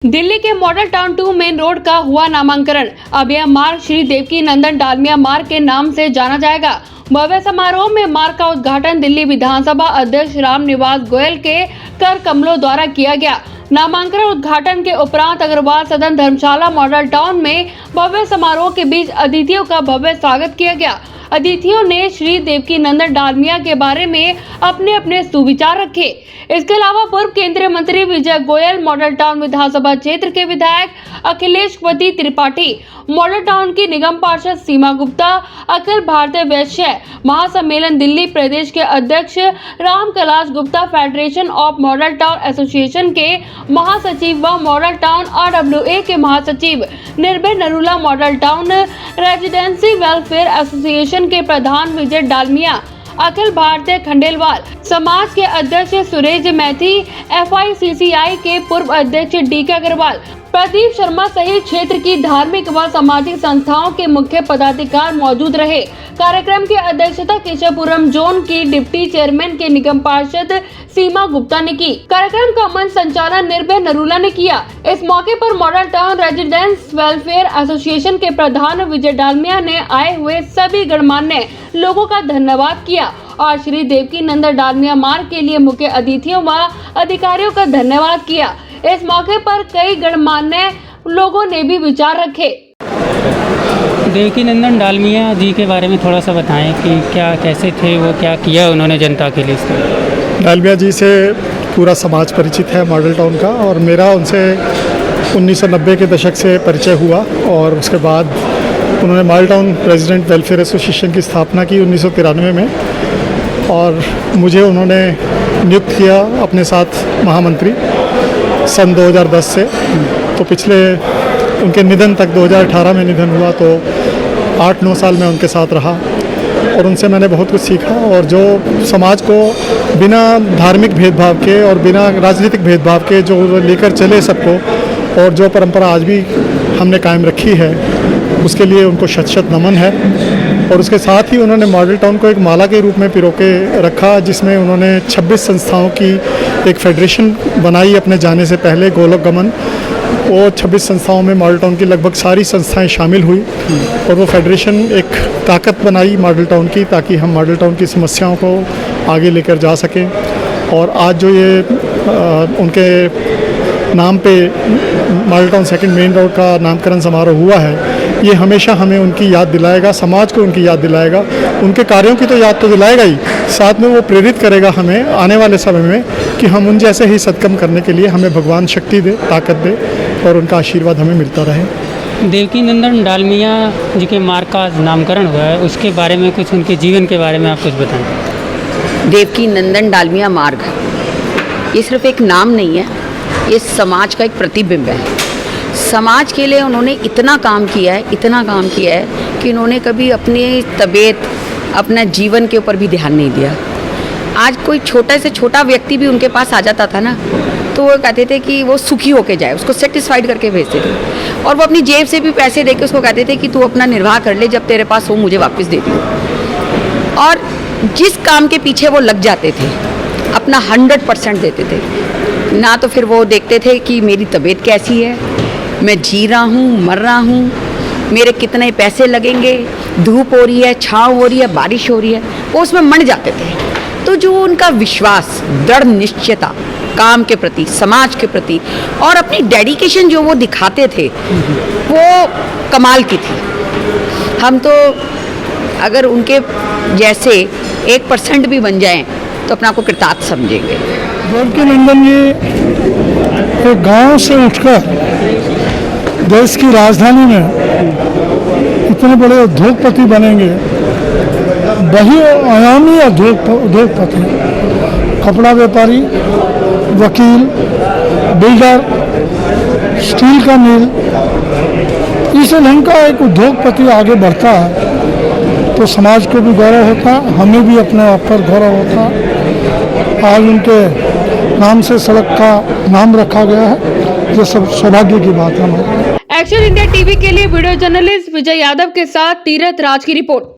दिल्ली के model town 2 main road का हुआ नामांकन। अब यह मार्ग श्री देवकी नंदन डालमिया मार्ग के नाम से जाना जाएगा। भव्य समारोह में मार्ग का उद्घाटन दिल्ली विधानसभा अध्यक्ष रामनिवास गोयल के कर कमलों द्वारा किया गया। नामांकन उद्घाटन के उपरांत अग्रवाल सदन धर्मशाला मॉडल टाउन में भव्य समारोह के बीच अतिथियों का भव्य स्वागत किया गया। अतिथियों ने श्री देवकी नंदन डालमिया के बारे में अपने अपने सुविचार रखे। इसके अलावा पूर्व केंद्रीय मंत्री विजय गोयल, मॉडल टाउन विधानसभा क्षेत्र के विधायक अखिलेशपति त्रिपाठी, मॉडल टाउन की निगम पार्षद सीमा गुप्ता, अखिल भारतीय वैश्य महासम्मेलन दिल्ली प्रदेश के अध्यक्ष Ram Kailash Gupta, federation of model town association के महासचिव व मॉडल टाउन RWA के महासचिव निर्भय Narula, model town residency welfare association के प्रधान विजय डालमिया, अखिल भारतीय खंडेलवाल समाज के अध्यक्ष सुरेश मैथी, FICCI के पूर्व अध्यक्ष DK अग्रवाल, प्रदीप शर्मा सहित क्षेत्र की धार्मिक व सामाजिक संस्थाओं के मुख्य पदाधिकारी मौजूद रहे। कार्यक्रम की अध्यक्षता केशवपुरम जोन की डिप्टी चेयरमैन के निगम पार्षद सीमा गुप्ता ने की। कार्यक्रम का मंच संचालन निर्भय नरूला ने किया। इस मौके पर model town residence welfare association के प्रधान विजय डालमिया ने आए हुए सभी गणमान्य लोगों का धन्यवाद किया और श्री देवकी नंदन डालमिया मार्ग के लिए मुख्य अतिथियों व अधिकारियों का धन्यवाद किया। इस मौके पर कई गणमान्य लोगों ने भी विचार रखे। देवकी नंदन डालमिया जी के बारे में थोड़ा सा बताएं कि क्या कैसे थे वो, क्या किया उन्होंने जनता के लिए। डालमिया जी से पूरा समाज परिचित है मॉडल टाउन का, और मेरा उनसे 1990 के दशक से परिचय हुआ और उसके बाद उन्होंने model town resident welfare association की स्थापना की 1993 में, और मुझे उन्होंने नियुक्त किया अपने साथ महामंत्री सन 2010 से। तो पिछले उनके निधन तक 2018 में निधन हुआ, तो 8-9 साल मैं उनके साथ रहा और उनसे मैंने बहुत कुछ सीखा। और जो समाज को बिना धार्मिक भेदभाव के और बिना राजनीतिक भेदभाव के जो लेकर चले सबको, और जो परंपरा आज भी हमने कायम रखी है, उसके लिए उनको शत शत नमन है। और उसके साथ ही उन्होंने मॉडल टाउन को एक माला के रूप में पिरो के रखा, जिसमें उन्होंने 26 संस्थाओं की एक फेडरेशन बनाई अपने जाने से पहले, गोलोक गमन। वो 26 संस्थाओं में मॉडल टाउन की लगभग सारी संस्थाएं शामिल हुई और वो फेडरेशन एक ताकत बनाई मॉडल टाउन की, ताकि हम मॉडल टाउन की समस्याओं को आगे लेकर जा सकें। और आज जो ये उनके नाम पे model town second main road का नामकरण समारोह हुआ है, ये हमेशा हमें उनकी याद दिलाएगा, समाज को उनकी याद दिलाएगा। उनके कार्यों की तो याद तो दिलाएगा ही, साथ में वो प्रेरित करेगा हमें आने वाले समय में कि हम उन जैसे ही सत्कर्म करने के लिए हमें भगवान शक्ति दे, ताकत दे, और उनका आशीर्वाद हमें मिलता रहे। देवकी नंदन डालमिया जी के मार्ग का नामकरण हुआ है, उसके बारे में कुछ, उनके जीवन के बारे में आप कुछ बताएं। देवकी नंदन डालमिया मार्ग ये सिर्फ एक नाम नहीं है, ये समाज का एक प्रतिबिंब है। समाज के लिए उन्होंने इतना काम किया है, इतना काम किया है कि उन्होंने कभी अपनी तबीयत, अपना जीवन के ऊपर भी ध्यान नहीं दिया। आज कोई छोटा से छोटा व्यक्ति भी उनके पास आ जाता था ना, तो वो कहते थे कि वो सुखी होके जाए, उसको सेटिस्फाइड करके भेजते थे। और वो अपनी जेब से भी पैसे देके उसको कहते थे कि तू अपना निर्वाह कर ले, जब तेरे पास हो मुझे वापस दे दियो। और जिस काम के पीछे वो लग जाते थे, अपना 100% देते थे। ना तो फिर वो देखते थे कि मेरी तबीयत कैसी है, मैं जी रहा हूँ, मर रहा हूँ, मेरे कितने पैसे लगेंगे, धूप हो रही है, छाँव हो रही है, बारिश हो रही है, वो उसमें मंड जाते थे। तो जो उनका विश्वास, दृढ़ निश्चयता काम के प्रति, समाज के प्रति, और अपनी डेडिकेशन जो वो दिखाते थे, वो कमाल की थी। हम तो अगर उनके जैसे 1% भी बन जाएं तो अपना को कृतार्थ समझेंगे। देवकी नंदन जी एक गांव से उठकर देश की राजधानी में इतने बड़े उद्योगपति बनेंगे, बहुआयामी उद्योगपति, कपड़ा व्यापारी, वकील, बिल्डर, स्टील का मिल, इस ढंग का एक उद्योगपति आगे बढ़ता है तो समाज को भी गौरव होता, हमें भी अपने आप पर गौरव होता। आज उनके नाम से सड़क का नाम रखा गया है, ये सब सौभाग्य की बात है। एक्शन इंडिया टीवी के लिए वीडियो जर्नलिस्ट विजय यादव के साथ तीरथ राज की रिपोर्ट।